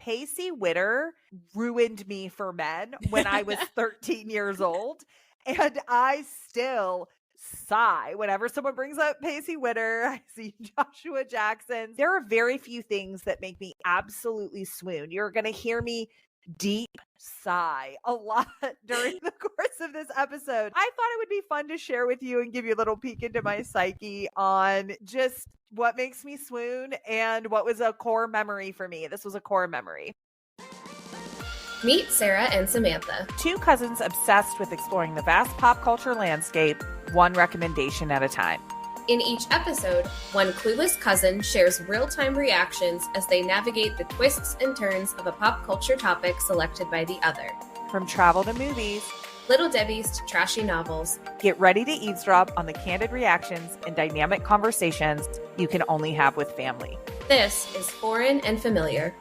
Pacey Witter ruined me for men when I was 13 years old. And I still sigh whenever someone brings up Pacey Witter. I see Joshua Jackson. There are very few things that make me absolutely swoon. You're going to hear me deep sigh a lot during the course of this episode. I thought it would be fun to share with you and give you a little peek into my psyche on just what makes me swoon and what was a core memory for me. This was a core memory. Meet Sarah and Samantha. Two cousins obsessed with exploring the vast pop culture landscape, one recommendation at a time. In each episode, one clueless cousin shares real-time reactions as they navigate the twists and turns of a pop culture topic selected by the other. From travel to movies, Little Debbie's to trashy novels. Get ready to eavesdrop on the candid reactions and dynamic conversations you can only have with family. This is Foreign and Familiar.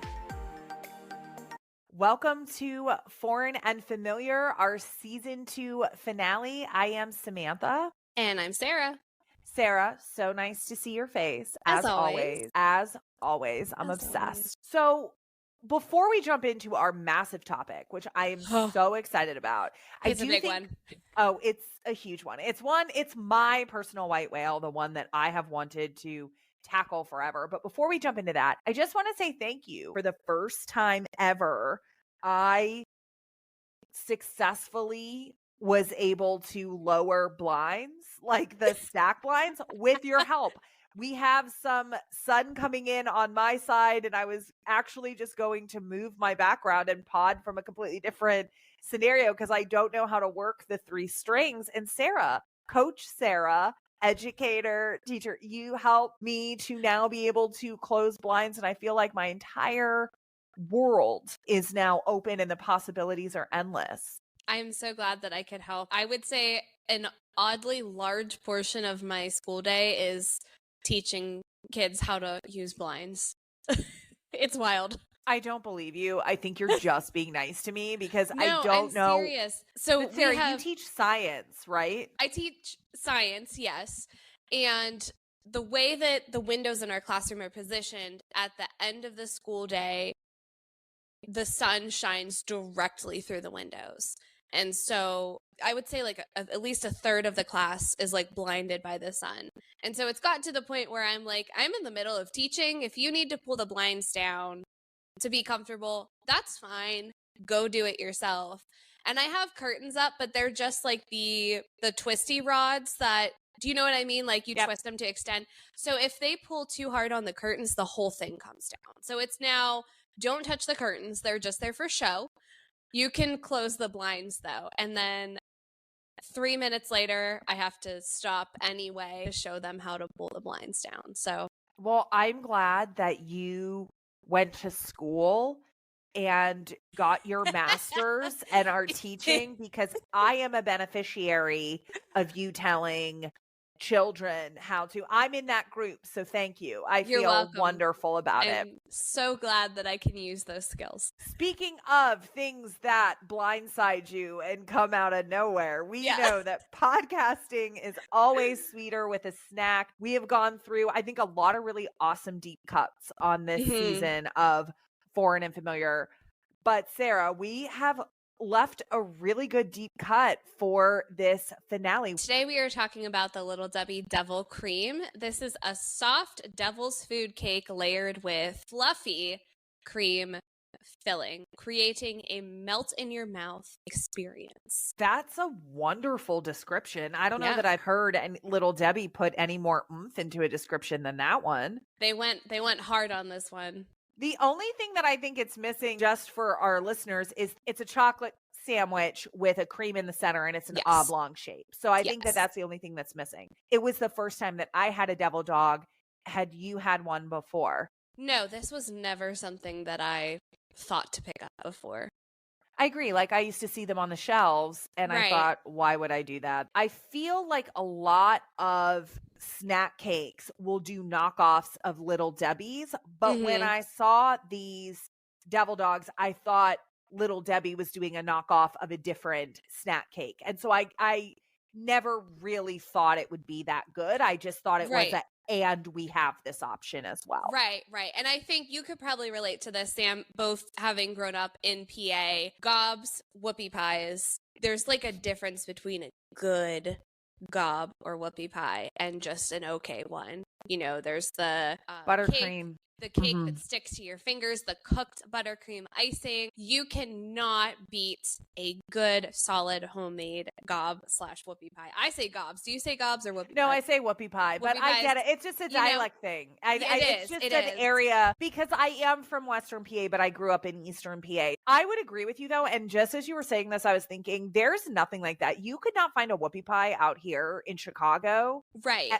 Welcome to Foreign and Familiar, our season 2 finale. I am Samantha. And I'm Sarah. Sarah, so nice to see your face. As always, I'm obsessed. Always. So before we jump into our massive topic, which I am so excited about. It's a big one. Oh, it's a huge one. It's my personal white whale, the one that I have wanted to tackle forever. But before we jump into that, I just want to say thank you. For the first time ever, I successfully was able to lower blinds, like the stack blinds, with your help. We have some sun coming in on my side, and I was actually just going to move my background and pod from a completely different scenario because I don't know how to work the 3 strings. And Sarah, Coach Sarah, educator, teacher, you helped me to now be able to close blinds, and I feel like my entire world is now open and the possibilities are endless. I'm so glad that I could help. I would say an oddly large portion of my school day is teaching kids how to use blinds. It's wild. I don't believe you. I think you're just being nice to me because I don't I'm know. Serious. So Sarah, you teach science, right? I teach science, yes. And the way that the windows in our classroom are positioned, at the end of the school day, the sun shines directly through the windows. And so I would say like at least a third of the class is like blinded by the sun. And so it's got to the point where I'm like, I'm in the middle of teaching. If you need to pull the blinds down to be comfortable, that's fine. Go do it yourself. And I have curtains up, but they're just like the twisty rods that, do you know what I mean? Like you twist them to extend. So if they pull too hard on the curtains, the whole thing comes down. So it's now, don't touch the curtains. They're just there for show. You can close the blinds though. And then 3 minutes later, I have to stop anyway to show them how to pull the blinds down. So, well, I'm glad that you went to school and got your master's and are teaching, because I am a beneficiary of you telling children how to. I'm in that group, so thank you. You're feel welcome. Wonderful about it. I'm so glad that I can use those skills. Speaking of things that blindside you and come out of nowhere, we know that podcasting is always sweeter with a snack. We have gone through, I think, a lot of really awesome deep cuts on this season of Foreign and Familiar. But Sarah, we have left a really good deep cut for this finale. Today we are talking about the Little Debbie Devil Cream. This is a soft devil's food cake layered with fluffy cream filling, creating a melt in your mouth experience. That's a wonderful description. I don't know that I've heard Little Debbie put any more oomph into a description than that one. They went hard on this one. The only thing that I think it's missing, just for our listeners, is it's a chocolate sandwich with a cream in the center, and it's an oblong shape. So I think that that's the only thing that's missing. It was the first time that I had a devil dog. Had you had one before? No, this was never something that I thought to pick up before. I agree. Like, I used to see them on the shelves, and I thought, why would I do that? I feel like a lot of snack cakes will do knockoffs of Little Debbie's, but when I saw these devil dogs, I thought Little Debbie was doing a knockoff of a different snack cake. And so I never really thought it would be that good. I just thought it was and we have this option as well. Right. And I think you could probably relate to this, Sam, both having grown up in PA. Gobs, whoopie pies, there's like a difference between a good gob or whoopie pie and just an okay one. You know, there's the Buttercream. The cake that sticks to your fingers, the cooked buttercream icing. You cannot beat a good, solid, homemade gob/whoopie pie. I say gobs. Do you say gobs or whoopie pie? No, I say whoopie pie, but I get it. It's just a dialect thing. It's just an area, because I am from Western PA, but I grew up in Eastern PA. I would agree with you, though, and just as you were saying this, I was thinking, there's nothing like that. You could not find a whoopie pie out here in Chicago. Right.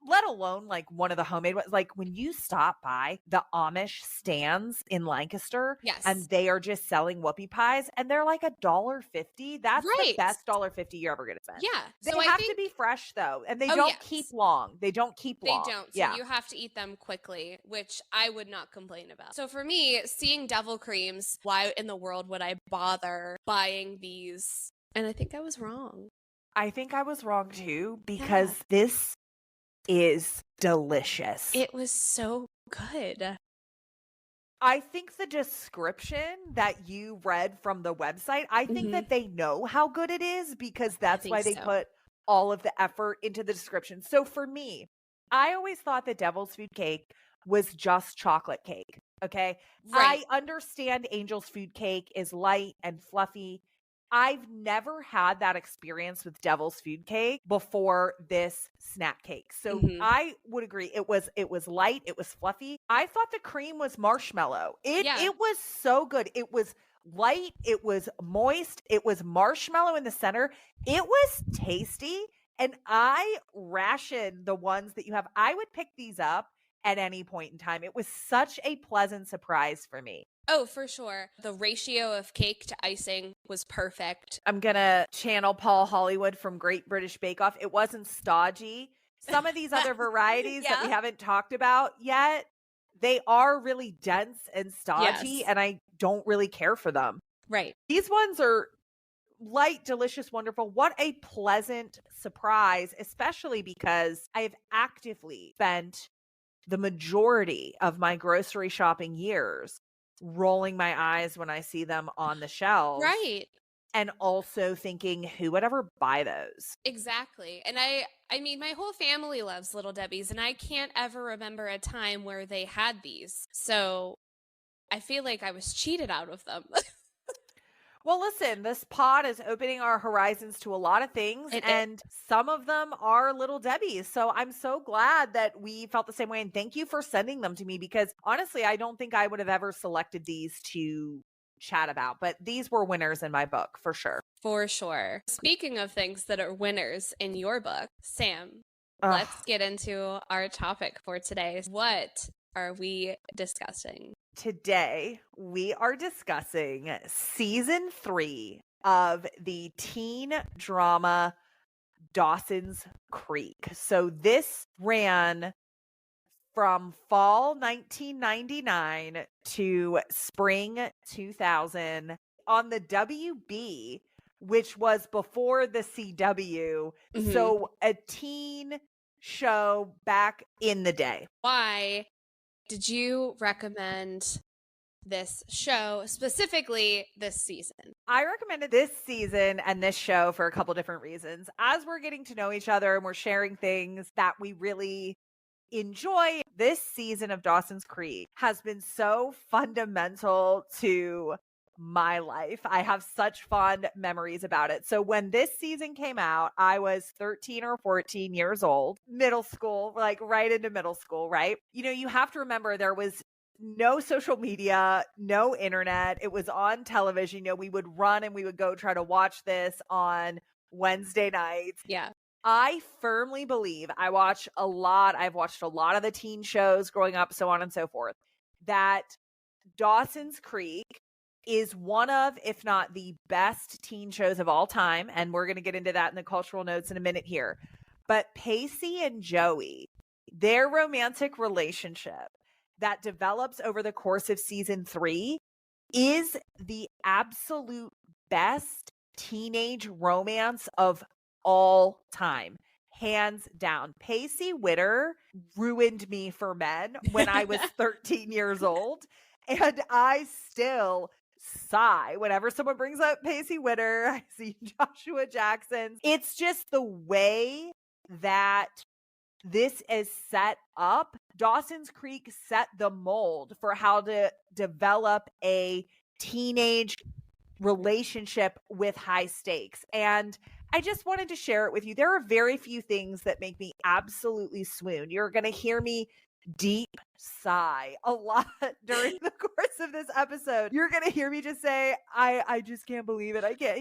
Let alone like one of the homemade ones. Like when you stop by the Amish stands in Lancaster, yes, and they are just selling whoopie pies, and they're like $1.50. That's the best $1.50 you're ever gonna spend. Yeah, they have to be fresh though, and they don't keep long. They don't keep long. They don't. So you have to eat them quickly, which I would not complain about. So for me, seeing Devil Creams, why in the world would I bother buying these? And I think I was wrong. I think I was wrong too, because this is delicious. It was so good. I think the description that you read from the website, I think that they know how good it is, because that's why they put all of the effort into the description. So for me, I always thought that Devil's Food Cake was just chocolate cake. Okay. Right. I understand Angel's Food Cake is light and fluffy. I've never had that experience with Devil's Food Cake before this snack cake. So I would agree. It was light. It was fluffy. I thought the cream was marshmallow. It was so good. It was light. It was moist. It was marshmallow in the center. It was tasty. And I ration the ones that you have. I would pick these up at any point in time. It was such a pleasant surprise for me. Oh, for sure. The ratio of cake to icing was perfect. I'm going to channel Paul Hollywood from Great British Bake Off. It wasn't stodgy. Some of these other varieties that we haven't talked about yet, they are really dense and stodgy, and I don't really care for them. Right. These ones are light, delicious, wonderful. What a pleasant surprise, especially because I have actively spent the majority of my grocery shopping years rolling my eyes when I see them on the shelves. Right. And also thinking, who would ever buy those? Exactly. And I mean, my whole family loves Little Debbie's, and I can't ever remember a time where they had these. So I feel like I was cheated out of them. Well, listen, this pod is opening our horizons to a lot of things, and some of them are Little Debbie's. So I'm so glad that we felt the same way. And thank you for sending them to me, because honestly, I don't think I would have ever selected these to chat about, but these were winners in my book for sure. For sure. Speaking of things that are winners in your book, Sam, let's get into our topic for today. What are we discussing? Today, we are discussing season 3 of the teen drama Dawson's Creek. So this ran from fall 1999 to spring 2000 on the WB, which was before the CW. So a teen show back in the day. Why did you recommend this show, specifically this season? I recommended this season and this show for a couple different reasons. As we're getting to know each other and we're sharing things that we really enjoy, this season of Dawson's Creek has been so fundamental to my life. I have such fond memories about it. So when this season came out, I was 13 or 14 years old, middle school, like right into middle school, right? You know, you have to remember there was no social media, no internet. It was on television. You know, we would run and we would go try to watch this on Wednesday nights. Yeah. I firmly believe I've watched a lot of the teen shows growing up, so on and so forth, that Dawson's Creek is one of, if not the best teen shows of all time. And we're going to get into that in the cultural notes in a minute here. But Pacey and Joey, their romantic relationship that develops over the course of season 3 is the absolute best teenage romance of all time. hands down. Pacey Witter ruined me for men when I was 13 years old. And I still sigh whenever someone brings up Pacey Witter. I see Joshua Jackson. It's just the way that this is set up. Dawson's Creek set the mold for how to develop a teenage relationship with high stakes. And I just wanted to share it with you. There are very few things that make me absolutely swoon. You're going to hear me deep sigh a lot during the course of this episode. You're going to hear me just say, I just can't believe it. I can't.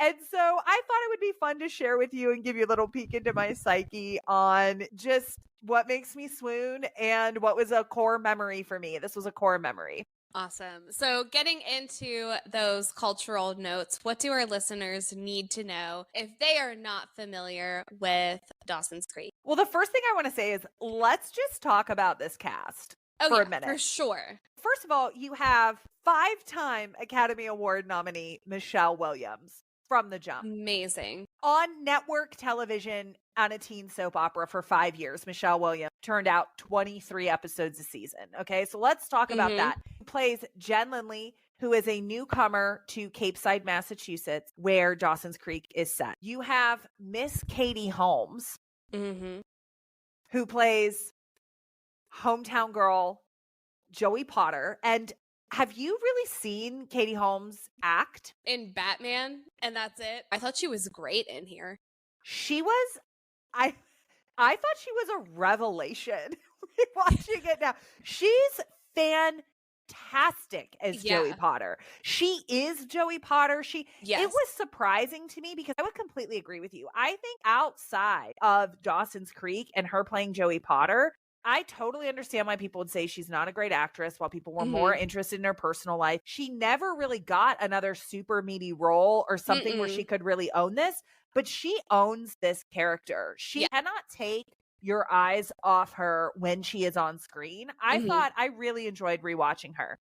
And so I thought it would be fun to share with you and give you a little peek into my psyche on just what makes me swoon and what was a core memory for me. This was a core memory. Awesome. So getting into those cultural notes, what do our listeners need to know if they are not familiar with Dawson's Creek? Well, the first thing I want to say is let's just talk about this cast for a minute. For sure. First of all, you have 5-time Academy Award nominee Michelle Williams from the jump. Amazing. On network television on a teen soap opera for 5 years, Michelle Williams turned out 23 episodes a season. Okay, so let's talk about that. She plays Jen Lindley, who is a newcomer to Cape Side, Massachusetts, where Dawson's Creek is set. You have Miss Katie Holmes, who plays hometown girl Joey Potter. And have you really seen Katie Holmes act? In Batman, and that's it. I thought she was great in here. She was, I thought she was a revelation watching it now. She's fantastic as Joey Potter. She is Joey Potter. It was surprising to me because I would completely agree with you. I think outside of Dawson's Creek and her playing Joey Potter, I totally understand why people would say she's not a great actress, while people were more interested in her personal life. She never really got another super meaty role or something where she could really own this, but she owns this character. She cannot take your eyes off her when she is on screen. I thought I really enjoyed rewatching her.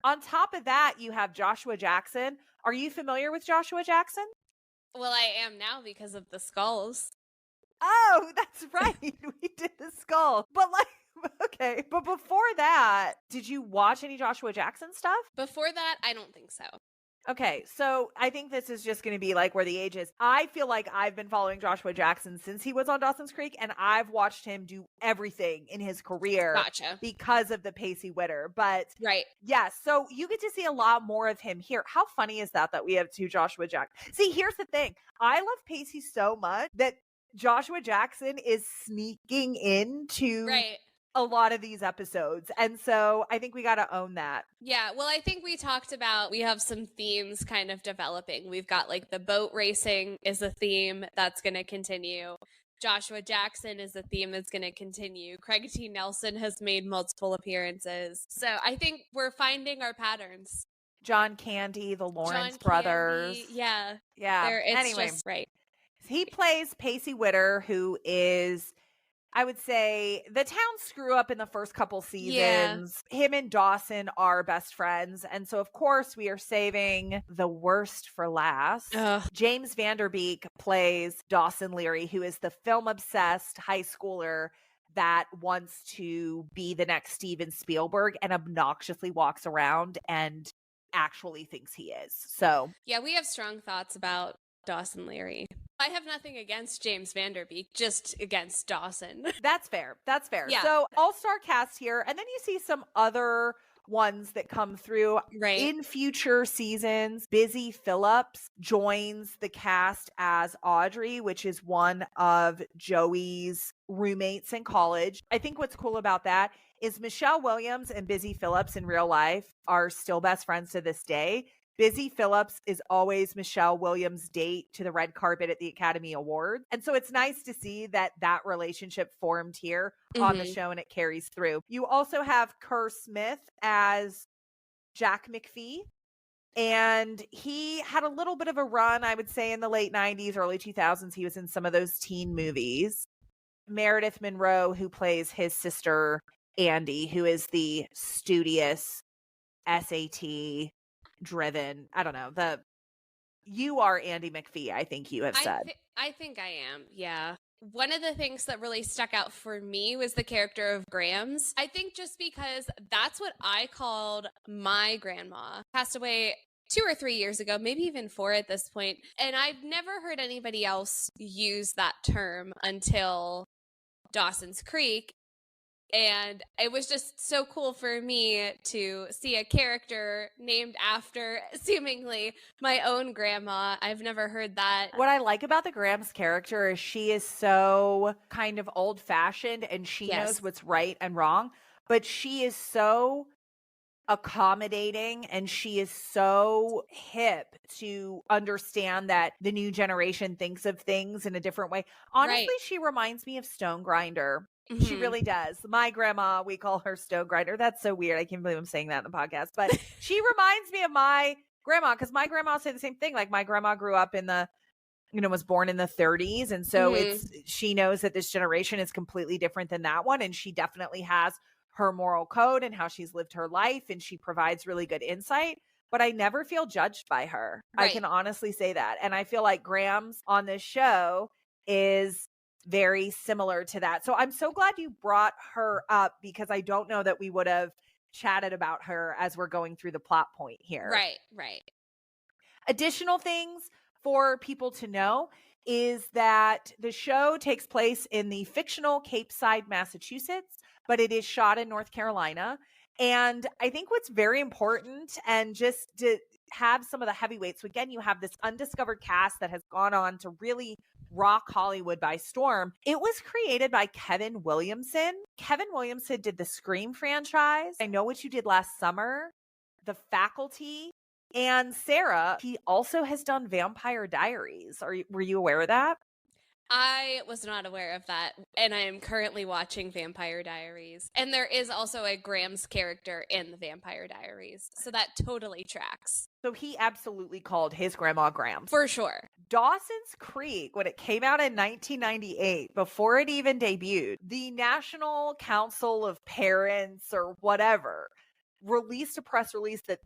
On top of that, you have Joshua Jackson. Are you familiar with Joshua Jackson? Well, I am now because of the skulls. Oh, that's right. We did the skull. But okay. But before that, did you watch any Joshua Jackson stuff? Before that, I don't think so. Okay. So I think this is just going to be like where the age is. I feel like I've been following Joshua Jackson since he was on Dawson's Creek, and I've watched him do everything in his career because of the Pacey Witter. But yeah, so you get to see a lot more of him here. How funny is that we have two Joshua Jackson? See, here's the thing. I love Pacey so much that Joshua Jackson is sneaking into a lot of these episodes. And so I think we got to own that. Yeah. Well, I think we talked about, we have some themes kind of developing. We've got like the boat racing is a theme that's going to continue. Joshua Jackson is a theme that's going to continue. Craig T. Nelson has made multiple appearances. So I think we're finding our patterns. John Candy, the Lawrence brothers. Yeah. Anyway. Just right. He plays Pacey Witter, who is, I would say, the town screw up in the first couple seasons. Him and Dawson are best friends. And so, of course, we are saving the worst for last. James Vanderbeek plays Dawson Leary, who is the film-obsessed high schooler that wants to be the next Steven Spielberg and obnoxiously walks around and actually thinks he is. So, yeah, we have strong thoughts about Dawson Leary. I have nothing against James Vanderbeek, just against Dawson. That's fair. Yeah. So all-star cast here. And then you see some other ones that come through in future seasons. Busy Phillips joins the cast as Audrey, which is one of Joey's roommates in college. I think what's cool about that is Michelle Williams and Busy Phillips in real life are still best friends to this day. Busy Phillips is always Michelle Williams' date to the red carpet at the Academy Awards. And so it's nice to see that relationship formed here on the show and it carries through. You also have Kerr Smith as Jack McPhee. And he had a little bit of a run, I would say, in the late 90s, early 2000s. He was in some of those teen movies. Meredith Monroe, who plays his sister, Andy, who is the studious SAT driven. I don't know. You are Andy McPhee, I think you have said. I think I am. Yeah. One of the things that really stuck out for me was the character of Grams. I think just because that's what I called my grandma. Passed away 2 or 3 years ago, maybe even 4 at this point. And I've never heard anybody else use that term until Dawson's Creek. And it was just so cool for me to see a character named after seemingly my own grandma. I've never heard that. What I like about the Grams character is she is so kind of old fashioned and she knows what's right and wrong, but she is so accommodating and she is so hip to understand that the new generation thinks of things in a different way. Honestly, she reminds me of Stone Grinder. She really does. My grandma, we call her Stone Grinder. That's so weird. I can't believe I'm saying that in the podcast, but she reminds me of my grandma because my grandma said the same thing. Like my grandma grew up in the, was born in the 30s. And so she knows that this generation is completely different than that one. And she definitely has her moral code and how she's lived her life. And she provides really good insight, but I never feel judged by her. I can honestly say that. And I feel like Grams on this show is very similar to that. So I'm so glad you brought her up because I don't know that we would have chatted about her as we're going through the plot point here. Right. Additional things for people to know is that the show takes place in the fictional Cape Side, Massachusetts, but it is shot in North Carolina. And I think what's very important, and just to have some of the heavyweights, so again, you have this undiscovered cast that has gone on to really rock Hollywood by storm. It was created by Kevin Williamson. Kevin Williamson did the Scream franchise, I Know What You Did Last Summer, The Faculty, and Sarah, he also has done Vampire Diaries. Were you aware of that? I was not aware of that, and I am currently watching Vampire Diaries. And there is also a Grams character in the Vampire Diaries, so that totally tracks. So he absolutely called his grandma Grams. For sure. Dawson's Creek, when it came out in 1998, before it even debuted, the National Council of Parents or whatever released a press release that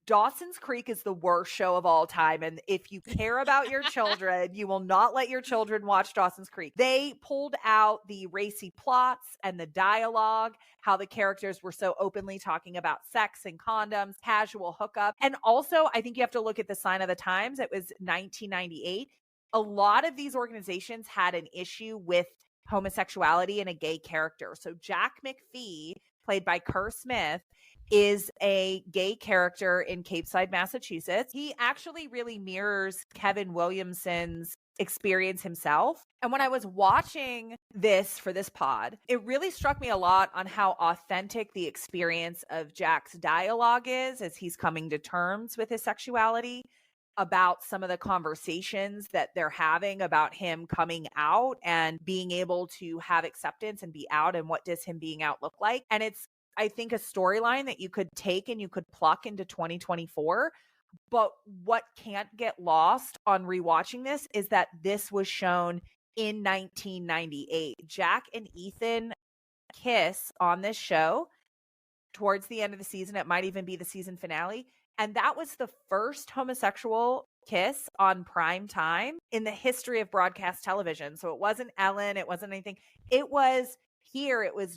Dawson's Creek is the worst show of all time. And if you care about your children, you will not let your children watch Dawson's Creek. They pulled out the racy plots and the dialogue, how the characters were so openly talking about sex and condoms, casual hookup. And also, I think you have to look at the sign of the times. It was 1998. A lot of these organizations had an issue with homosexuality and a gay character. So Jack McPhee, played by Kerr Smith, is a gay character in Cape Side, Massachusetts. He actually really mirrors Kevin Williamson's experience himself. And when I was watching this for this pod, it really struck me a lot on how authentic the experience of Jack's dialogue is as he's coming to terms with his sexuality, about some of the conversations that they're having about him coming out and being able to have acceptance and be out, and what does him being out look like. And it's, I think, a storyline that you could take and you could pluck into 2024. But what can't get lost on rewatching this is that this was shown in 1998. Jack and Ethan kiss on this show towards the end of the season. It might even be the season finale. And that was the first homosexual kiss on prime time in the history of broadcast television. So it wasn't Ellen. It wasn't anything. It was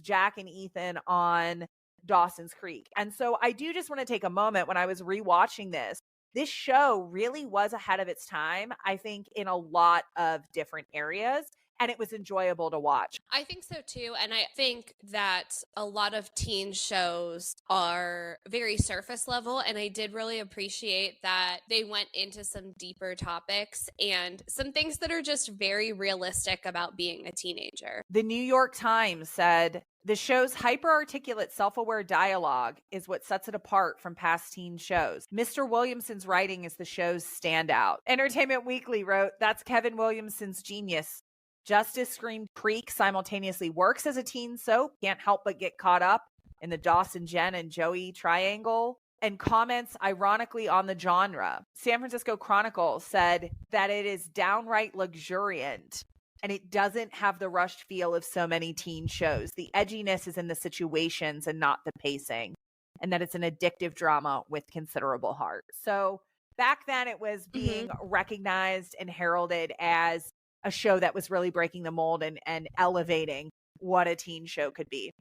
Jack and Ethan on Dawson's Creek. And so I do just want to take a moment when I was rewatching this. This show really was ahead of its time, I think, in a lot of different areas. And it was enjoyable to watch. I think so too. And I think that a lot of teen shows are very surface level. And I did really appreciate that they went into some deeper topics and some things that are just very realistic about being a teenager. The New York Times said, the show's hyper-articulate, self-aware dialogue is what sets it apart from past teen shows. Mr. Williamson's writing is the show's standout. Entertainment Weekly wrote, that's Kevin Williamson's genius. Justice Scream Creek simultaneously works as a teen soap, can't help but get caught up in the Dawson, Jen, and Joey triangle, and comments ironically on the genre. San Francisco Chronicle said that it is downright luxuriant, and it doesn't have the rushed feel of so many teen shows. The edginess is in the situations and not the pacing, and that it's an addictive drama with considerable heart. So back then it was being recognized and heralded as a show that was really breaking the mold and elevating what a teen show could be.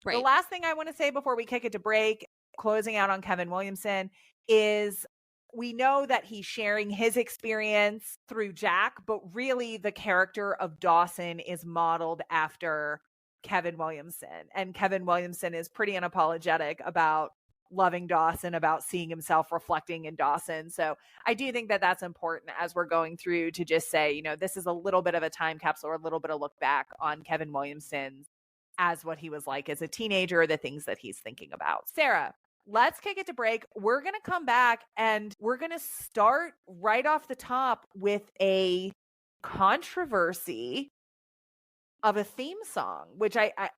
Right. The last thing I want to say before we kick it to break, closing out on Kevin Williamson, is we know that he's sharing his experience through Jack, but really the character of Dawson is modeled after Kevin Williamson. And Kevin Williamson is pretty unapologetic about loving Dawson, about seeing himself reflecting in Dawson. So I do think that that's important as we're going through to just say, this is a little bit of a time capsule or a little bit of look back on Kevin Williamson as what he was like as a teenager, the things that he's thinking about. Sarah, let's kick it to break. We're going to come back and we're going to start right off the top with a controversy of a theme song, which I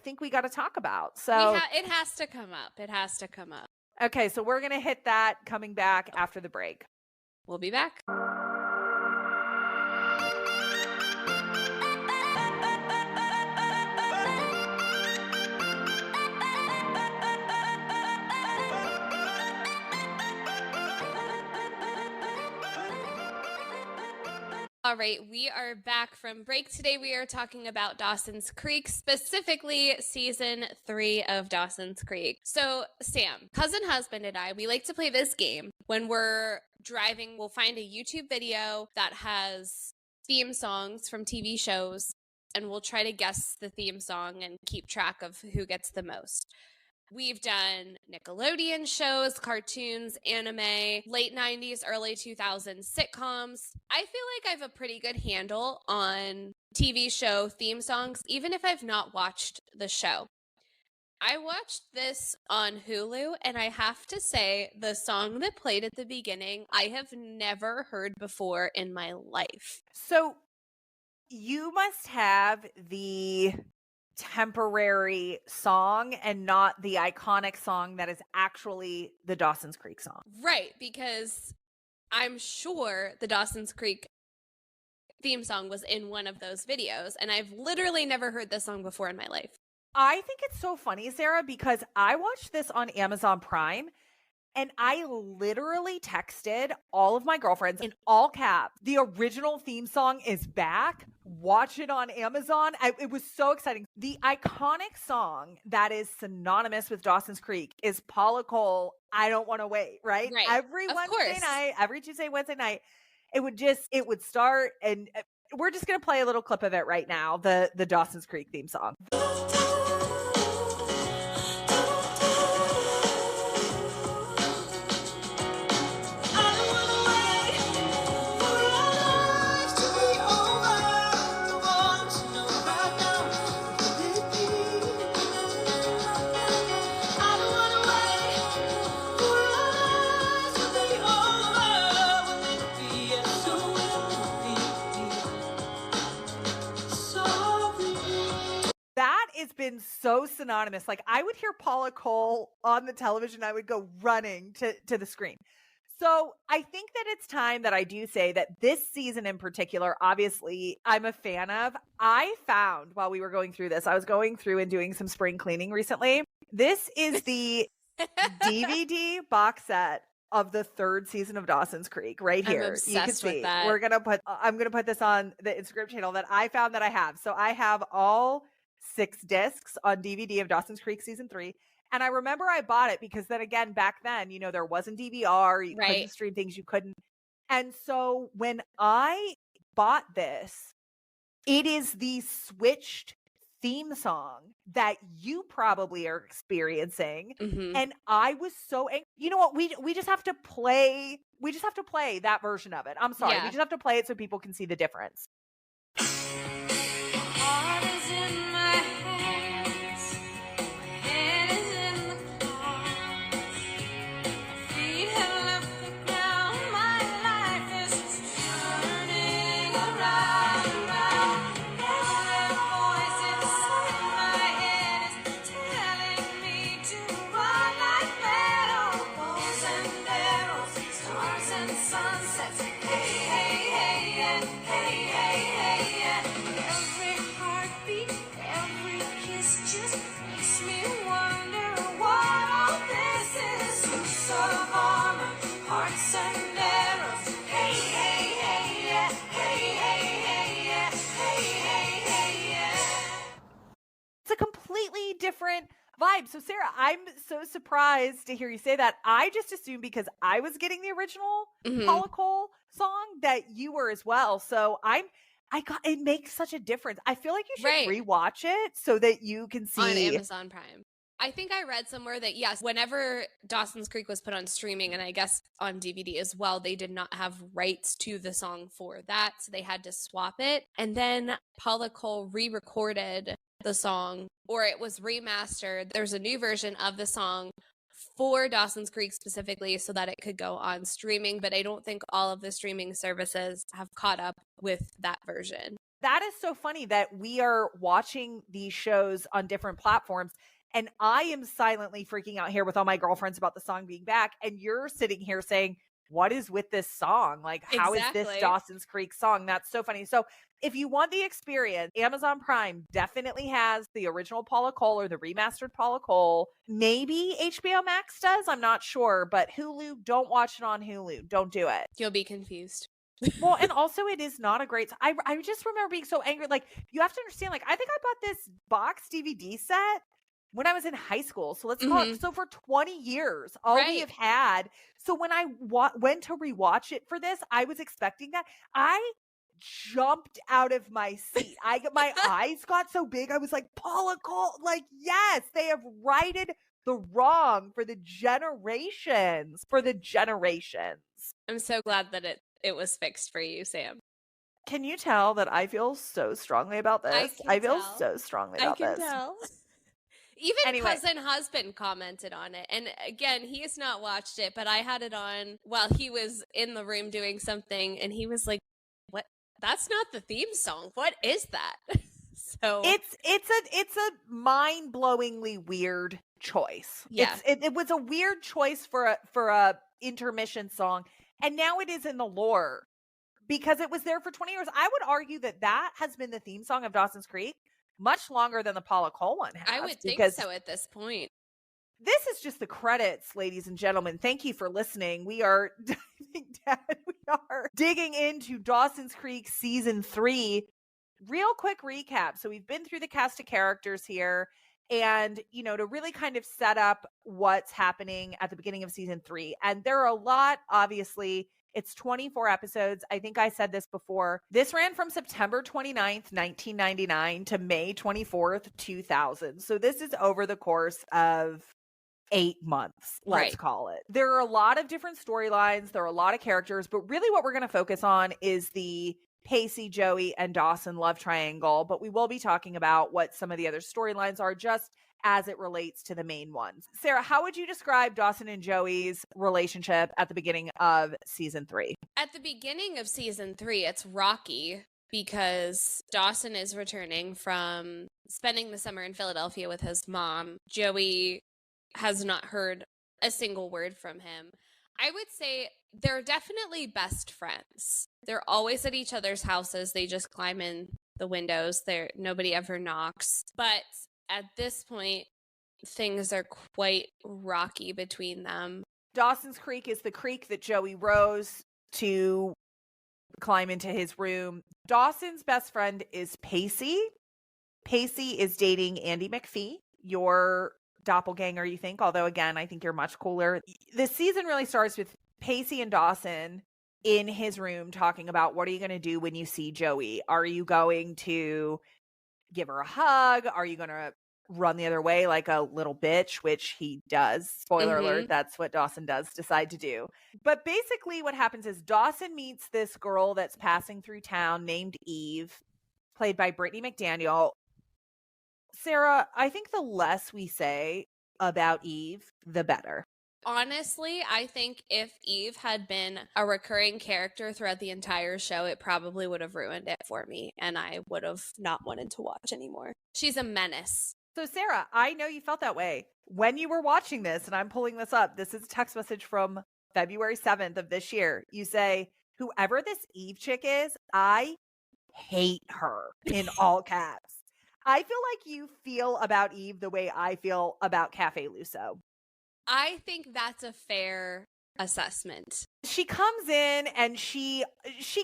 think we got to talk about. So it has to come up. It has to come up. Okay, so we're going to hit that coming back after the break. We'll be back. All right, we are back from break. Today we are talking about Dawson's Creek, specifically season 3 of Dawson's Creek. So Sam, cousin husband and I, we like to play this game. When we're driving, we'll find a YouTube video that has theme songs from TV shows, and we'll try to guess the theme song and keep track of who gets the most. We've done Nickelodeon shows, cartoons, anime, late 90s, early 2000s sitcoms. I feel like I have a pretty good handle on TV show theme songs, even if I've not watched the show. I watched this on Hulu, and I have to say, the song that played at the beginning, I have never heard before in my life. So you must have the temporary song and not the iconic song that is actually the Dawson's Creek song. Right, because I'm sure the Dawson's Creek theme song was in one of those videos, and I've literally never heard this song before in my life. I think it's so funny, Sarah, because I watched this on Amazon Prime, and I literally texted all of my girlfriends in all caps, the original theme song is back. Watch it on Amazon. It was so exciting. The iconic song that is synonymous with Dawson's Creek is Paula Cole, I Don't Want to Wait, right? Every Wednesday night, every Tuesday, Wednesday night, it would start, and we're just going to play a little clip of it right now, the Dawson's Creek theme song. It's been so synonymous. Like, I would hear Paula Cole on the television, I would go running to the screen. So I think that it's time that I do say that this season in particular, obviously, I'm a fan of. I found while we were going through this, I was going through and doing some spring cleaning recently. This is the DVD box set of the 3rd season of Dawson's Creek right here. I'm obsessed you can see. with that. I'm going to put this on the Instagram channel that I found that I have. So I have all 6 discs on DVD of Dawson's Creek season 3. And I remember I bought it because then again, back then, there wasn't DVR, you couldn't stream things, you couldn't. And so when I bought this, it is the switched theme song that you probably are experiencing. Mm-hmm. And I was so angry. You know what? We just have to play. We just have to play that version of it. I'm sorry. Yeah. We just have to play it so people can see the difference. vibe. So Sarah, I'm so surprised to hear you say that. I just assumed because I was getting the original Paula Cole song that you were as well. So it makes such a difference. I feel like you should rewatch it so that you can see on Amazon Prime. I think I read somewhere that, yes, whenever Dawson's Creek was put on streaming, and I guess on DVD as well, they did not have rights to the song for that, so they had to swap it. And then Paula Cole re-recorded the song, or it was remastered. There's a new version of the song for Dawson's Creek specifically so that it could go on streaming, but I don't think all of the streaming services have caught up with that version. That is so funny that we are watching these shows on different platforms. And I am silently freaking out here with all my girlfriends about the song being back. And you're sitting here saying, what is with this song? Like, how is this Dawson's Creek song? That's so funny. So if you want the experience, Amazon Prime definitely has the original Paula Cole or the remastered Paula Cole. Maybe HBO Max does. I'm not sure. But Hulu, don't watch it on Hulu. Don't do it. You'll be confused. Well, and also it is not a great I just remember being so angry. Like, you have to understand, like, I think I bought this box DVD set when I was in high school. So let's call it, so for 20 years, all we have had. So when I went to rewatch it for this, I was expecting that. I jumped out of my seat. My eyes got so big. I was like, Paula Cole, like, yes, they have righted the wrong for the generations. I'm so glad that it was fixed for you, Sam. Can you tell that I feel so strongly about this? I feel so strongly about this. I can tell. Even cousin husband commented on it. And again, he has not watched it, but I had it on while he was in the room doing something, and he was like, "What? That's not the theme song. What is that?" So it's a mind-blowingly weird choice. Yeah. It was a weird choice for a intermission song, and now it is in the lore because it was there for 20 years. I would argue that has been the theme song of Dawson's Creek much longer than the Paula Cole one has. I would think so at this point. This is just the credits, ladies and gentlemen. Thank you for listening. We are digging into Dawson's Creek season 3. Real quick recap. So we've been through the cast of characters here, and, you know, to really kind of set up what's happening at the beginning of season 3. And there are a lot, obviously. It's 24 episodes. I think I said this before. This ran from September 29th, 1999 to May 24th, 2000. So this is over the course of 8 months, let's call it. There are a lot of different storylines. There are a lot of characters, but really what we're going to focus on is the Pacey, Joey, and Dawson love triangle. But we will be talking about what some of the other storylines are just as it relates to the main ones. Sarah, how would you describe Dawson and Joey's relationship at the beginning of season 3? At the beginning of season 3, it's rocky because Dawson is returning from spending the summer in Philadelphia with his mom. Joey has not heard a single word from him. I would say they're definitely best friends. They're always at each other's houses. They just climb in the windows. Nobody ever knocks. But at this point, things are quite rocky between them. Dawson's Creek is the creek that Joey rose to climb into his room. Dawson's best friend is Pacey. Pacey is dating Andy McPhee, your doppelganger, you think, although again, I think you're much cooler. The season really starts with Pacey and Dawson in his room talking about, what are you going to do when you see Joey? Are you going to give her a hug? Are you going to run the other way like a little bitch, which he does. Spoiler alert, that's what Dawson does decide to do. But basically what happens is Dawson meets this girl that's passing through town named Eve, played by Brittany McDaniel. Sarah, I think the less we say about Eve, the better. Honestly, I think if Eve had been a recurring character throughout the entire show, it probably would have ruined it for me, and I would have not wanted to watch anymore. She's a menace. So Sarah, I know you felt that way when you were watching this, and I'm pulling this up. This is a text message from February 7th of this year. You say, whoever this Eve chick is, I hate her, in all caps. I feel like you feel about Eve the way I feel about Cafe Luso. I think that's a fair assessment. She comes in and she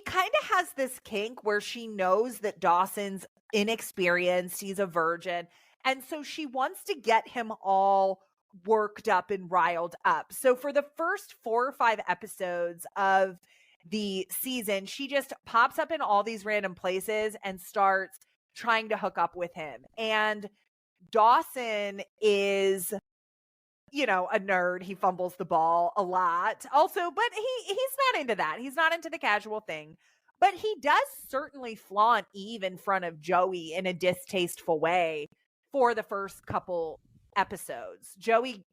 kind of has this kink where she knows that Dawson's inexperienced, he's a virgin, And so she wants to get him all worked up and riled up. So for the first 4 or 5 episodes of the season, she just pops up in all these random places and starts trying to hook up with him. And Dawson is, you know, a nerd. He fumbles the ball a lot also, but he's not into that. He's not into the casual thing. But he does certainly flaunt Eve in front of Joey in a distasteful way for the first couple episodes. Joey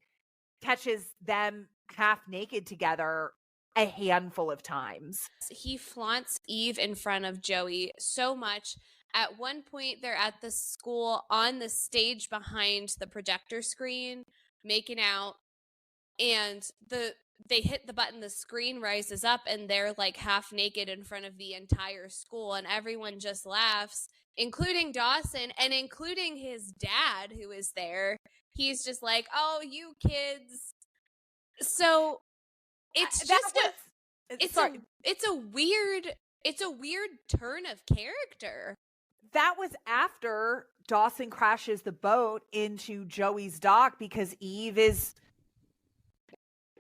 catches them half naked together a handful of times. He flaunts Eve in front of Joey so much. At one point, they're at the school on the stage behind the projector screen, making out, and they hit the button, the screen rises up, and they're like half naked in front of the entire school, and everyone just laughs, including Dawson and including his dad, who is there. He's just like, "Oh, you kids." So it's just it's a weird turn of character. That was after Dawson crashes the boat into Joey's dock because Eve is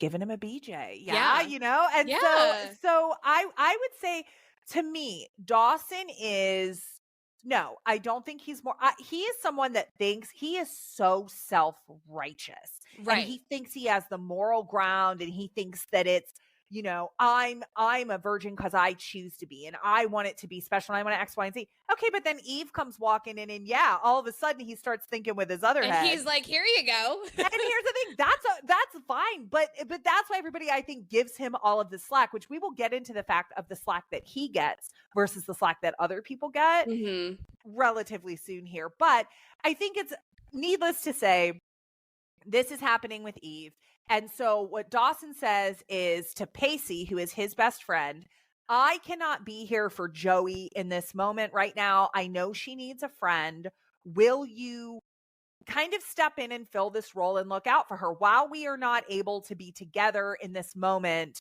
giving him a BJ. Yeah. You know? And so I would say, to me, Dawson is, no, I don't think he's more, he is someone that thinks he is so self-righteous. Right. And he thinks he has the moral ground, and he thinks that it's, you know, I'm a virgin because I choose to be, and I want it to be special, and I want to X, Y, and Z. Okay, but then Eve comes walking in, and all of a sudden he starts thinking with his other head. And he's like, "Here you go." And here's the thing, that's fine, but that's why everybody, I think, gives him all of the slack, which we will get into the fact of the slack that he gets versus the slack that other people get relatively soon here. But I think it's needless to say, this is happening with Eve. And so what Dawson says is to Pacey, who is his best friend, I cannot be here for Joey in this moment right now. I know she needs a friend. Will you kind of step in and fill this role and look out for her while we are not able to be together in this moment,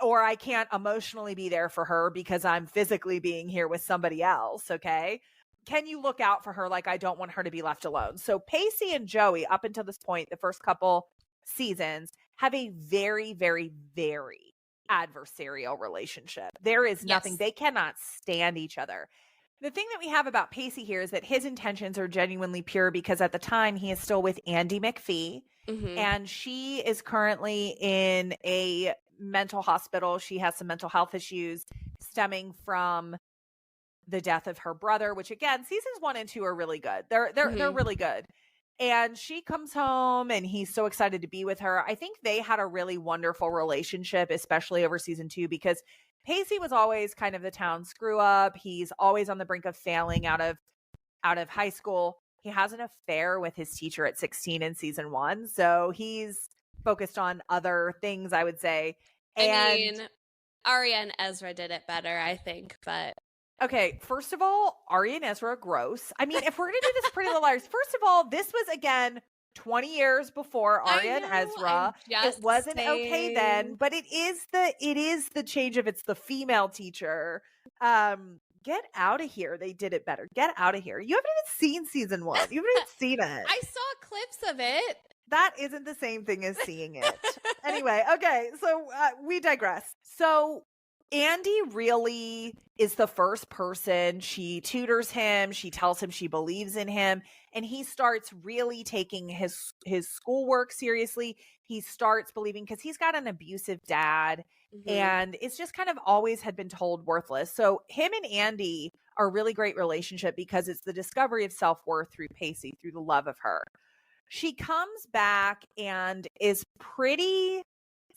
or I can't emotionally be there for her because I'm physically being here with somebody else, okay? Can you look out for her? Like, I don't want her to be left alone. So Pacey and Joey, up until this point, the first couple seasons, have a very, very, very adversarial relationship. There is nothing. They cannot stand each other. The thing that we have about Pacey here is that his intentions are genuinely pure because at the time he is still with Andy McPhee, and she is currently in a mental hospital. She has some mental health issues stemming from the death of her brother, which again, seasons 1 and 2 are really good. They're really good. And she comes home and he's so excited to be with her. I think they had a really wonderful relationship, especially over season 2, because Pacey was always kind of the town screw up. He's always on the brink of failing out of high school. He has an affair with his teacher at 16 in season 1. So he's focused on other things, I would say. I mean, Arya and Ezra did it better, I think, but okay, first of all, Arya and Ezra are gross. I mean, if we're going to do this Pretty Little Liars, first of all, this was, again, 20 years before Arya and Ezra. It wasn't okay then, but it is the change of, it's the female teacher. Get out of here. They did it better. Get out of here. You haven't even seen season 1. You haven't even seen it. I saw clips of it. That isn't the same thing as seeing it. Anyway, okay, so we digress. So Andy really is the first person. She tutors him. She tells him she believes in him. And he starts really taking his schoolwork seriously. He starts believing, because he's got an abusive dad. And it's just kind of always had been told worthless. So him and Andy are a really great relationship because it's the discovery of self-worth through Pacey, through the love of her. She comes back and is pretty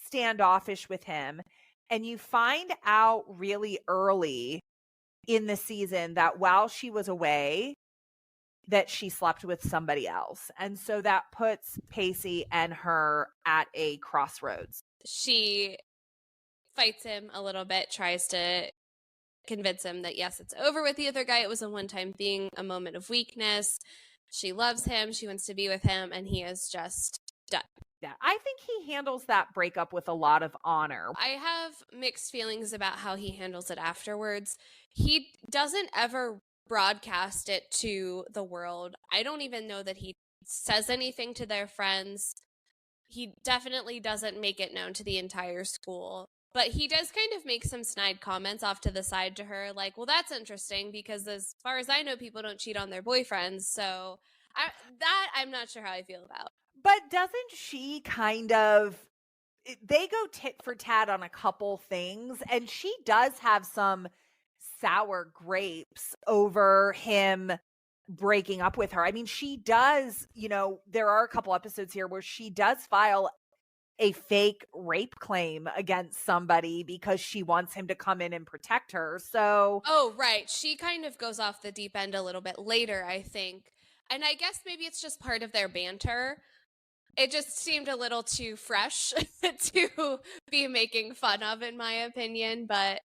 standoffish with him. And you find out really early in the season that while she was away, that she slept with somebody else. And so that puts Pacey and her at a crossroads. She fights him a little bit, tries to convince him that, yes, it's over with the other guy. It was a one-time thing, a moment of weakness. She loves him. She wants to be with him. And he is just done. Yeah, I think he handles that breakup with a lot of honor. I have mixed feelings about how he handles it afterwards. He doesn't ever broadcast it to the world. I don't even know that he says anything to their friends. He definitely doesn't make it known to the entire school. But he does kind of make some snide comments off to the side to her, like, well, that's interesting because as far as I know, people don't cheat on their boyfriends. So I'm not sure how I feel about. But doesn't she kind of, they go tit for tat on a couple things, and she does have some sour grapes over him breaking up with her. I mean, she does, there are a couple episodes here where she does file a fake rape claim against somebody because she wants him to come in and protect her. So, oh, right. She kind of goes off the deep end a little bit later, I think. And I guess maybe it's just part of their banter. It just seemed a little too fresh to be making fun of, in my opinion. But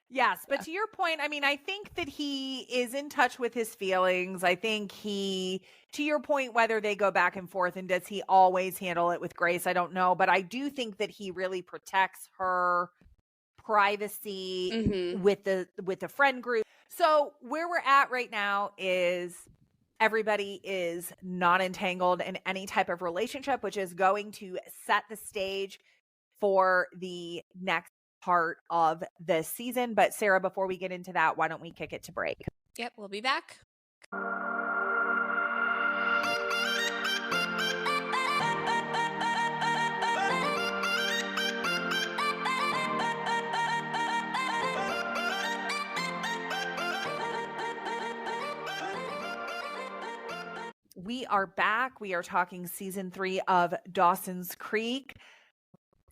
yes, but to your point, I mean, I think that he is in touch with his feelings. I think to your point, whether they go back and forth and does he always handle it with grace, I don't know. But I do think that he really protects her privacy with the friend group. So where we're at right now is everybody is not entangled in any type of relationship, which is going to set the stage for the next part of the season. But Sarah, before we get into that, why don't we kick it to break? Yep, we'll be back. We are back. We are talking season 3 of Dawson's Creek.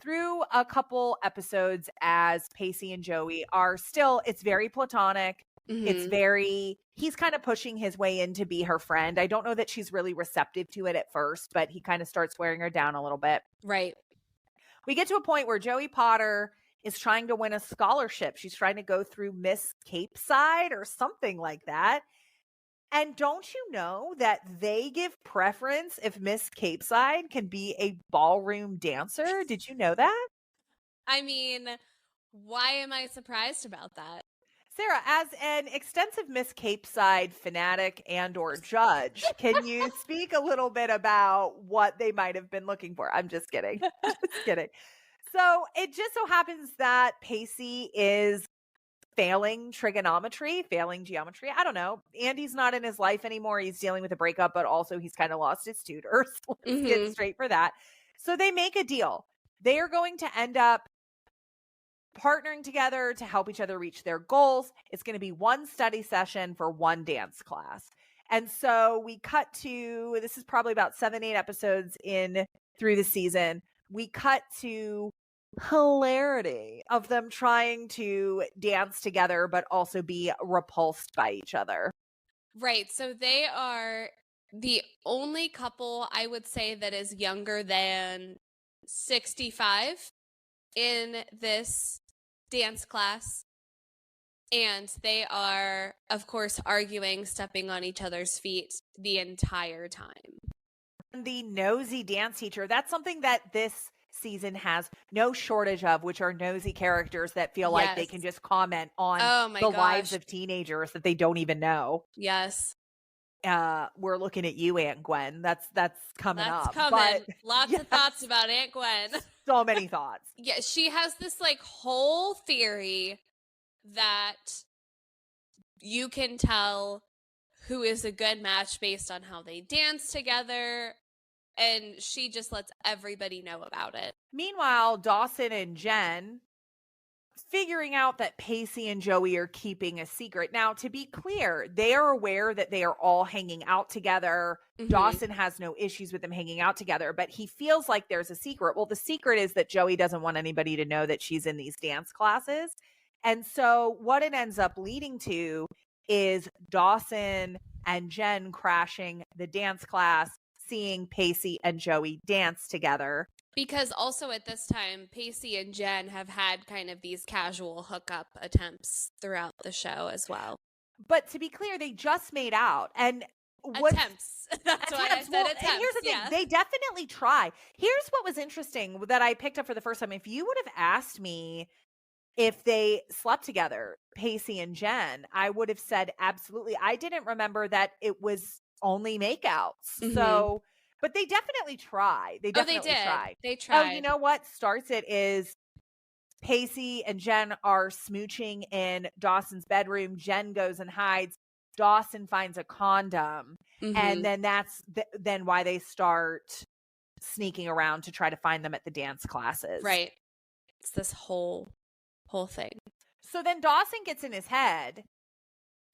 Through a couple episodes as Pacey and Joey are still, it's very platonic. It's he's kind of pushing his way in to be her friend. I don't know that she's really receptive to it at first, but he kind of starts wearing her down a little bit. Right. We get to a point where Joey Potter is trying to win a scholarship. She's trying to go through Miss Capeside or something like that. And don't you know that they give preference if Miss Capeside can be a ballroom dancer? Did you know that? I mean, why am I surprised about that? Sarah, as an extensive Miss Capeside fanatic and or judge, can you speak a little bit about what they might have been looking for? I'm just kidding. Just kidding. So it just so happens that Pacey is failing trigonometry, failing geometry. I don't know. Andy's not in his life anymore. He's dealing with a breakup, but also he's kind of lost his tutor. So let's get straight for that. So they make a deal. They are going to end up partnering together to help each other reach their goals. It's going to be one study session for one dance class. And so we cut to, this is probably about 7-8 episodes in through the season. We cut to hilarity of them trying to dance together but also be repulsed by each other. Right. So they are the only couple I would say that is younger than 65 in this dance class. And they are, of course, arguing, stepping on each other's feet the entire time. The nosy dance teacher, that's something that this season has no shortage of, which are nosy characters that feel like they can just comment on the lives of teenagers that they don't even know. Yes. We're looking at you, Aunt Gwen. That's coming up. But lots of thoughts about Aunt Gwen. So many thoughts. Yeah, she has this like whole theory that you can tell who is a good match based on how they dance together. And she just lets everybody know about it. Meanwhile, Dawson and Jen figuring out that Pacey and Joey are keeping a secret. Now, to be clear, they are aware that they are all hanging out together. Dawson has no issues with them hanging out together, but he feels like there's a secret. Well, the secret is that Joey doesn't want anybody to know that she's in these dance classes. And so what it ends up leading to is Dawson and Jen crashing the dance class, seeing Pacey and Joey dance together. Because also at this time, Pacey and Jen have had kind of these casual hookup attempts throughout the show as well. But to be clear, they just made out. And attempts. That's why I said attempts. And here's the thing. They definitely try. Here's what was interesting that I picked up for the first time. If you would have asked me if they slept together, Pacey and Jen, I would have said absolutely. I didn't remember that it was only makeouts. Mhm. So, but they definitely tried. They Oh, they definitely did. tried. They Oh, you tried. know what starts it is Pacey and Jen are smooching in Dawson's bedroom. Jen goes and hides. Dawson finds a condom. Mhm. And then that's then why they start sneaking around to try to find them at the dance classes. Right. It's this whole thing. So then Dawson gets in his head,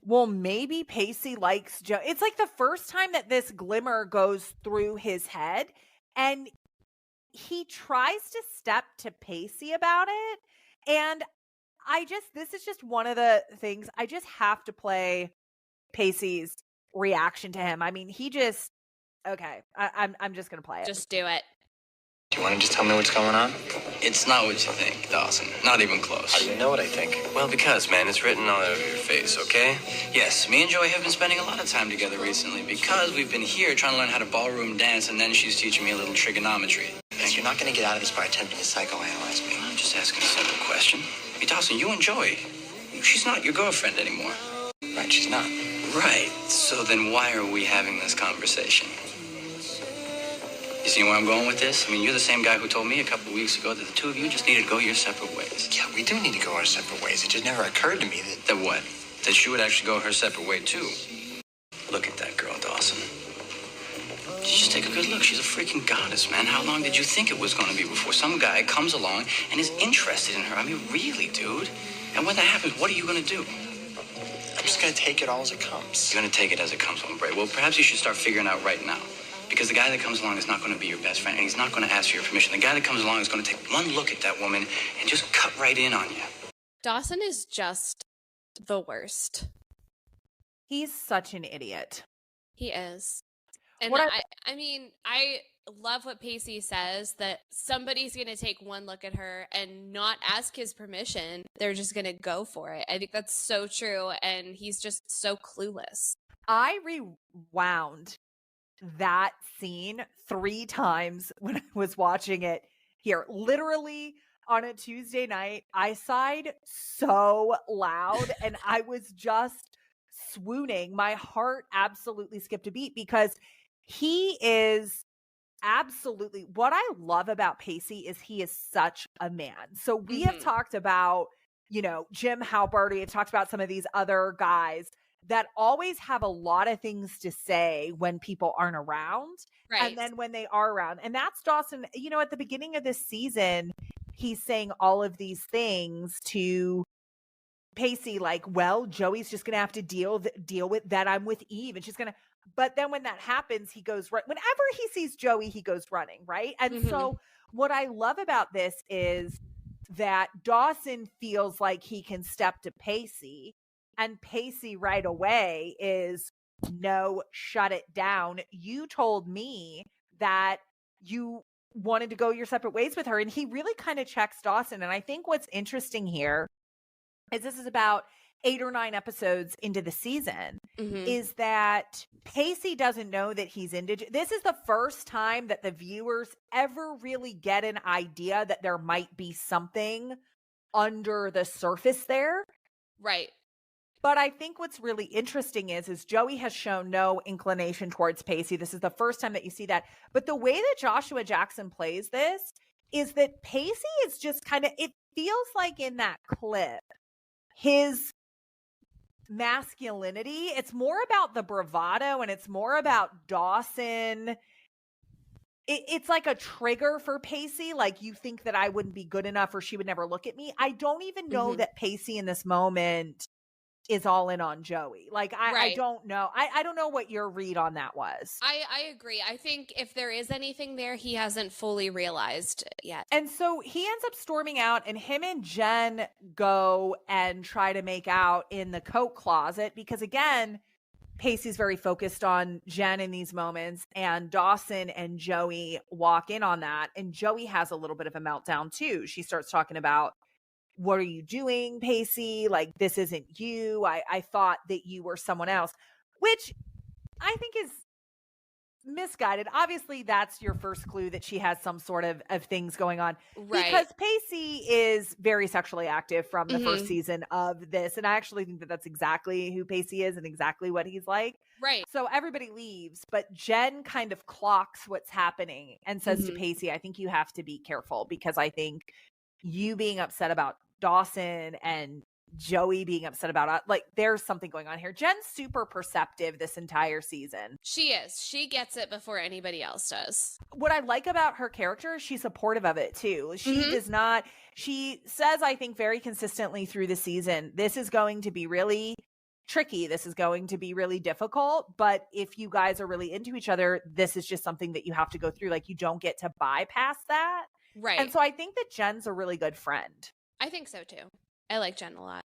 well, maybe Pacey likes Joe. It's like the first time that this glimmer goes through his head, and he tries to step to Pacey about it. And this is just one of the things, I just have to play Pacey's reaction to him. I mean, okay, I'm just going to play it. Just do it. Do you want to just tell me what's going on? It's not what you think, Dawson. Not even close. How do you know what I think? Well, because, man, it's written all over your face, okay? Yes, me and Joey have been spending a lot of time together recently because we've been here trying to learn how to ballroom dance, and then she's teaching me a little trigonometry. Yes, you're not going to get out of this by attempting to psychoanalyze me. I'm just asking a simple question. Hey, Dawson, you and Joey, she's not your girlfriend anymore. Right, she's not. Right. So then why are we having this conversation? You see where I'm going with this? I mean, you're the same guy who told me a couple of weeks ago that the two of you just needed to go your separate ways. Yeah, we do need to go our separate ways. It just never occurred to me that... That what? That she would actually go her separate way, too. Look at that girl, Dawson. You just take a good look. She's a freaking goddess, man. How long did you think it was going to be before some guy comes along and is interested in her? I mean, really, dude? And when that happens, what are you going to do? I'm just going to take it all as it comes. You're going to take it as it comes, hombre. Well, perhaps you should start figuring out right now. Because the guy that comes along is not going to be your best friend, and he's not going to ask for your permission. The guy that comes along is going to take one look at that woman and just cut right in on you. Dawson is just the worst. He's such an idiot. He is. And What I mean, I love what Pacey says, that somebody's going to take one look at her and not ask his permission. They're just going to go for it. I think that's so true, and he's just so clueless. I rewound that scene 3 times when I was watching it here. Literally on a Tuesday night, I sighed so loud and I was just swooning. My heart absolutely skipped a beat because he is absolutely, what I love about Pacey is he is such a man. So we have talked about, Jim Halpert, we have talked about some of these other guys that always have a lot of things to say when people aren't around. Right. And then when they are around. And that's Dawson, at the beginning of this season, he's saying all of these things to Pacey, like, well, Joey's just going to have to deal with that. I'm with Eve. And she's going to, but then when that happens, he goes, right. Whenever he sees Joey, he goes running. Right. And so what I love about this is that Dawson feels like he can step to Pacey. And Pacey right away is, no, shut it down. You told me that you wanted to go your separate ways with her. And he really kind of checks Dawson. And I think what's interesting here is this is about 8 or 9 episodes into the season, is that Pacey doesn't know that he's indigent. This is the first time that the viewers ever really get an idea that there might be something under the surface there. Right. But I think what's really interesting is Joey has shown no inclination towards Pacey. This is the first time that you see that. But the way that Joshua Jackson plays this is that Pacey is just kind of, it feels like in that clip, his masculinity, it's more about the bravado and it's more about Dawson. It's like a trigger for Pacey. Like, you think that I wouldn't be good enough or she would never look at me. I don't even know that Pacey in this moment is all in on Joey. Like, I don't know. I don't know what your read on that was. I agree. I think if there is anything there, he hasn't fully realized yet. And so he ends up storming out, and him and Jen go and try to make out in the coat closet because, again, Pacey's very focused on Jen in these moments, and Dawson and Joey walk in on that. And Joey has a little bit of a meltdown too. She starts talking about, what are you doing, Pacey? Like, this isn't you. I thought that you were someone else, which I think is misguided. Obviously, that's your first clue that she has some sort of things going on. Right. Because Pacey is very sexually active from the first Mhm. season of this. And I actually think that that's exactly who Pacey is and exactly what he's like. Right. So everybody leaves, but Jen kind of clocks what's happening and says to Mhm. Pacey, I think you have to be careful because I think you being upset about Dawson and Joey being upset about like there's something going on here. Jen's super perceptive this entire season. She is. She gets it before anybody else does. What I like about her character is she's supportive of it too. She Mhm. does not, she says, I think very consistently through the season, this is going to be really tricky. This is going to be really difficult. But if you guys are really into each other, this is just something that you have to go through. Like you don't get to bypass that. Right. And so I think that Jen's a really good friend. I think so too. I like Jen a lot.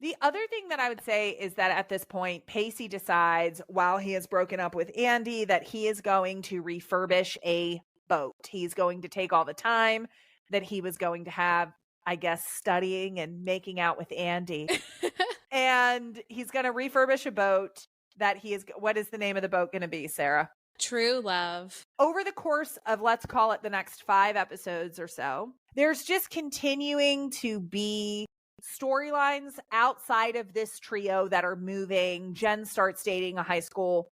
The other thing that I would say is that at this point, Pacey decides while he has broken up with Andy that he is going to refurbish a boat. He's going to take all the time that he was going to have, I guess, studying and making out with Andy. And he's going to refurbish a boat that he is. What is the name of the boat going to be, Sarah? True Love. Over the course of, let's call it the next 5 episodes or so, there's just continuing to be storylines outside of this trio that are moving. Jen starts dating a high school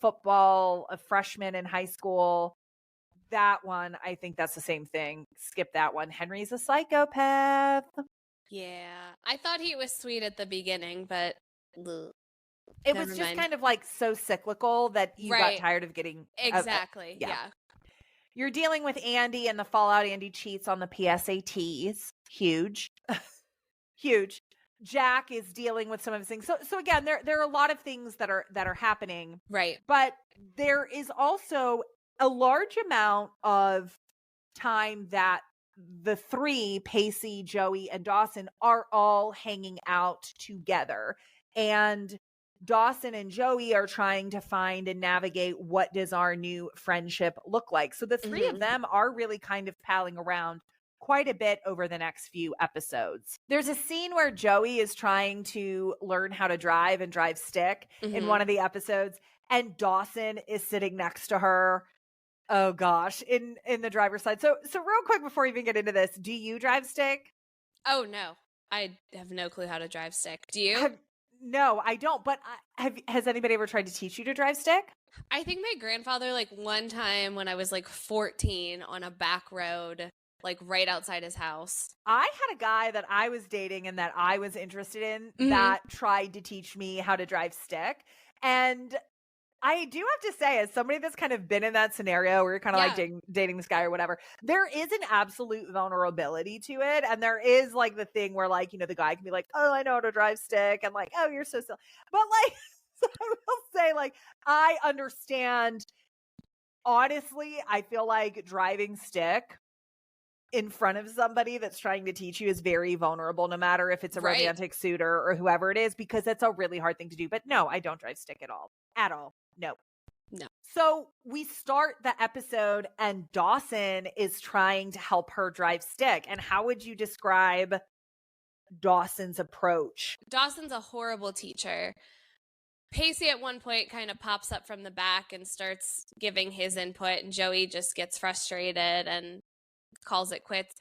football, a freshman in high school. That one, I think that's the same thing. Skip that one. Henry's a psychopath. Yeah. I thought he was sweet at the beginning, but ugh. It Never was just mind. kind of like so cyclical that you Right. got tired of getting Exactly. yeah. Yeah. You're dealing with Andy and the fallout. Andy cheats on the PSATs. Huge. Huge. Jack is dealing with some of his things. So again, there are a lot of things that are happening, Right. but there is also a large amount of time that the 3, Pacey, Joey, and Dawson, are all hanging out together. And Dawson and Joey are trying to find and navigate what does our new friendship look like. So the 3 of Mhm. them are really kind of palling around quite a bit over the next few episodes. There's a scene where Joey is trying to learn how to drive and drive stick in Mhm. one of the episodes, and Dawson is sitting next to her. Oh gosh, in the driver's side. So real quick before we even get into this, do you drive stick? Oh no. I have no clue how to drive stick. Do you? No, I don't. But has anybody ever tried to teach you to drive stick? I think my grandfather, like one time when I was like 14 on a back road, like right outside his house. I had a guy that I was dating and that I was interested in Mhm. that tried to teach me how to drive stick. And I do have to say, as somebody that's kind of been in that scenario where you're kind of like dating this guy or whatever, there is an absolute vulnerability to it. And there is like the thing where like, you know, the guy can be like, oh, I know how to drive stick. And like, oh, you're so silly. But like, so I will say like, I understand. Honestly, I feel like driving stick in front of somebody that's trying to teach you is very vulnerable, no matter if it's a Right. romantic suitor or whoever it is, because it's a really hard thing to do. But no, I don't drive stick at all. At all. No. No. So we start the episode and Dawson is trying to help her drive stick. And how would you describe Dawson's approach? Dawson's a horrible teacher. Pacey at one point kind of pops up from the back and starts giving his input, and Joey just gets frustrated and calls it quits.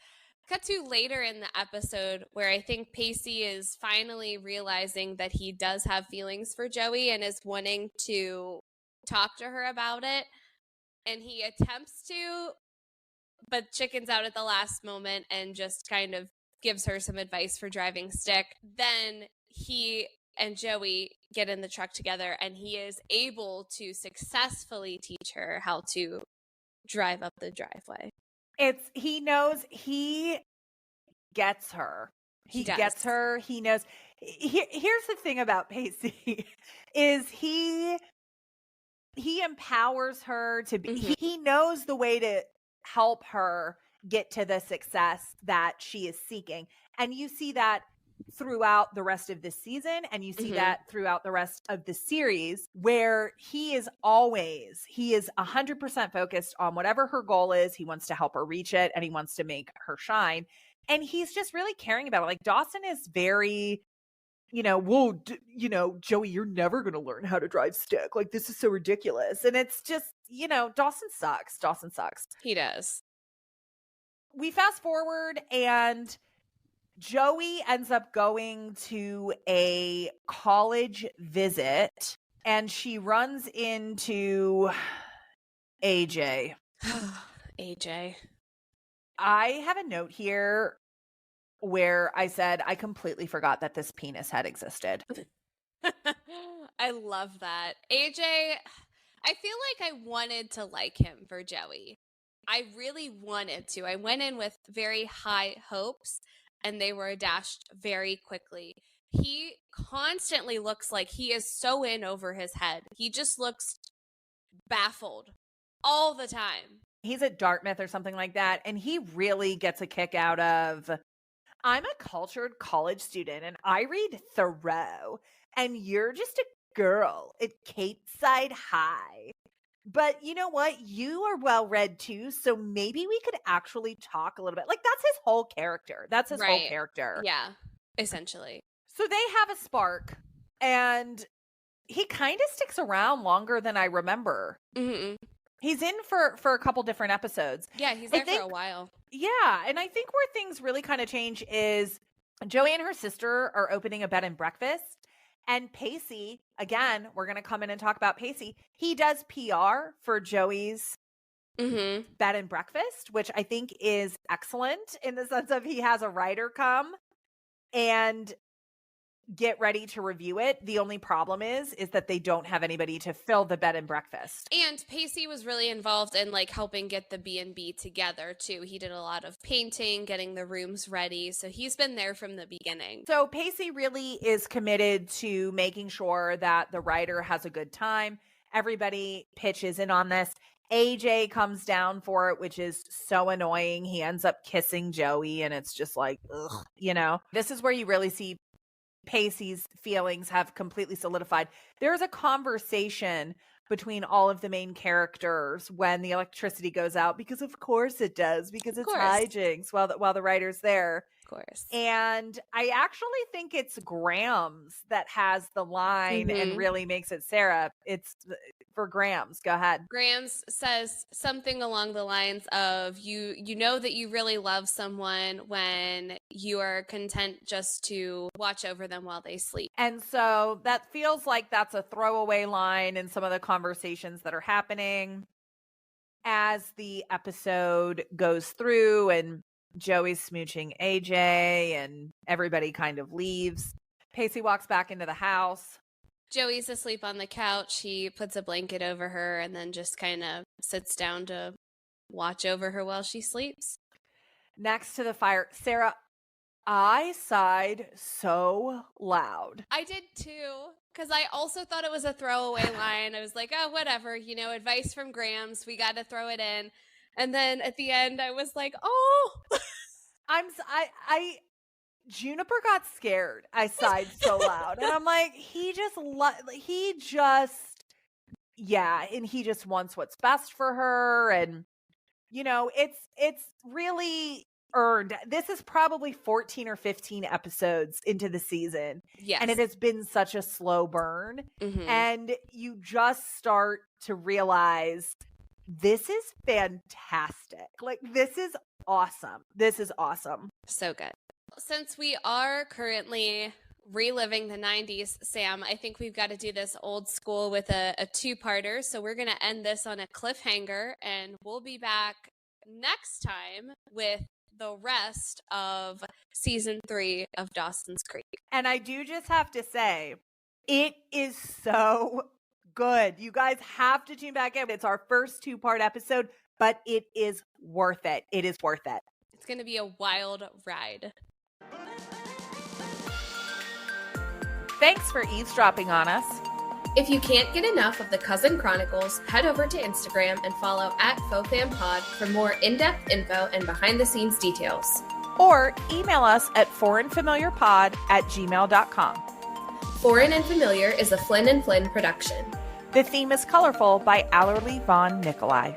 Cut to later in the episode where I think Pacey is finally realizing that he does have feelings for Joey and is wanting to talk to her about it. And he attempts to, but chickens out at the last moment and just kind of gives her some advice for driving stick. Then he and Joey get in the truck together and he is able to successfully teach her how to drive up the driveway. He knows, he gets her. He does. gets her. He knows. Here's the thing about Pacey is he empowers her to be, Mhm. he knows the way to help her get to the success that she is seeking. And you see that throughout the rest of this season. And you see Mhm. that throughout the rest of the series, where he is 100% focused on whatever her goal is. He wants to help her reach it and he wants to make her shine. And he's just really caring about it. Like Dawson is very well, Joey, you're never going to learn how to drive stick. Like, this is so ridiculous. And it's just, Dawson sucks. Dawson sucks. He does. We fast forward and Joey ends up going to a college visit and she runs into AJ. AJ. I have a note here where I said I completely forgot that this penis had existed. I love that. AJ, I feel like I wanted to like him for Joey. I really wanted to. I went in with very high hopes and they were dashed very quickly. He constantly looks like he is so in over his head. He just looks baffled all the time. He's at Dartmouth or something like that, and he really gets a kick out of, I'm a cultured college student and I read Thoreau, and you're just a girl at Capeside High. But you know what? You are well read too, so maybe we could actually talk a little bit. Like, that's his whole character. That's his whole character. Yeah, essentially. So they have a spark, and he kind of sticks around longer than I remember. Mm-hmm. He's in for a couple different episodes. Yeah, he's there for a while. Yeah, and I think where things really kind of change is Joey and her sister are opening a bed and breakfast. And Pacey, again, we're going to come in and talk about Pacey. He does PR for Joey's bed and breakfast, which I think is excellent in the sense of he has a writer come and get ready to review it. The only problem is that they don't have anybody to fill the bed and breakfast. And Pacey was really involved in like helping get the B&B together too. He did a lot of painting, getting the rooms ready. So he's been there from the beginning. So Pacey really is committed to making sure that the writer has a good time. Everybody pitches in on this. AJ comes down for it, which is so annoying. He ends up kissing Joey and it's just like, ugh, This is where you really see Pacey's feelings have completely solidified. There's a conversation between all of the main characters when the electricity goes out, because of course it does, because it's hijinks while the writer's there. Of course. And I actually think it's Grams that has the line and really makes it Sarah. It's for Grams. Go ahead. Grams says something along the lines of you know that you really love someone when you are content just to watch over them while they sleep. And so that feels like that's a throwaway line in some of the conversations that are happening as the episode goes through, and Joey's smooching AJ and everybody kind of leaves. Pacey walks back into the house. Joey's asleep on the couch. He puts a blanket over her and then just kind of sits down to watch over her while she sleeps. Next to the fire, Sarah, I sighed so loud. I did too, because I also thought it was a throwaway line. I was like, oh, whatever, advice from Grams. We got to throw it in. And then at the end, I was like, oh. Juniper got scared. I sighed so loud. And I'm like, and he just wants what's best for her. And, it's really earned. This is probably 14 or 15 episodes into the season. Yes. And it has been such a slow burn. Mm-hmm. And you just start to realize this is fantastic. Like, this is awesome. This is awesome. So good. Since we are currently reliving the 90s, Sam, I think we've got to do this old school with a two-parter. So we're going to end this on a cliffhanger, and we'll be back next time with the rest of season 3 of Dawson's Creek. And I do just have to say, it is so good. You guys have to tune back in. It's our first 2-part episode, but it is worth it. It is worth it. It's going to be a wild ride. Thanks for eavesdropping on us. If you can't get enough of the Cousin Chronicles, head over to Instagram and follow @FauxFamPod for more in-depth info and behind-the-scenes details. Or email us at foreignfamiliarpod@gmail.com. Foreign and Familiar is a Flynn & Flynn production. The theme is Colorful by Allerlie von Nicolai.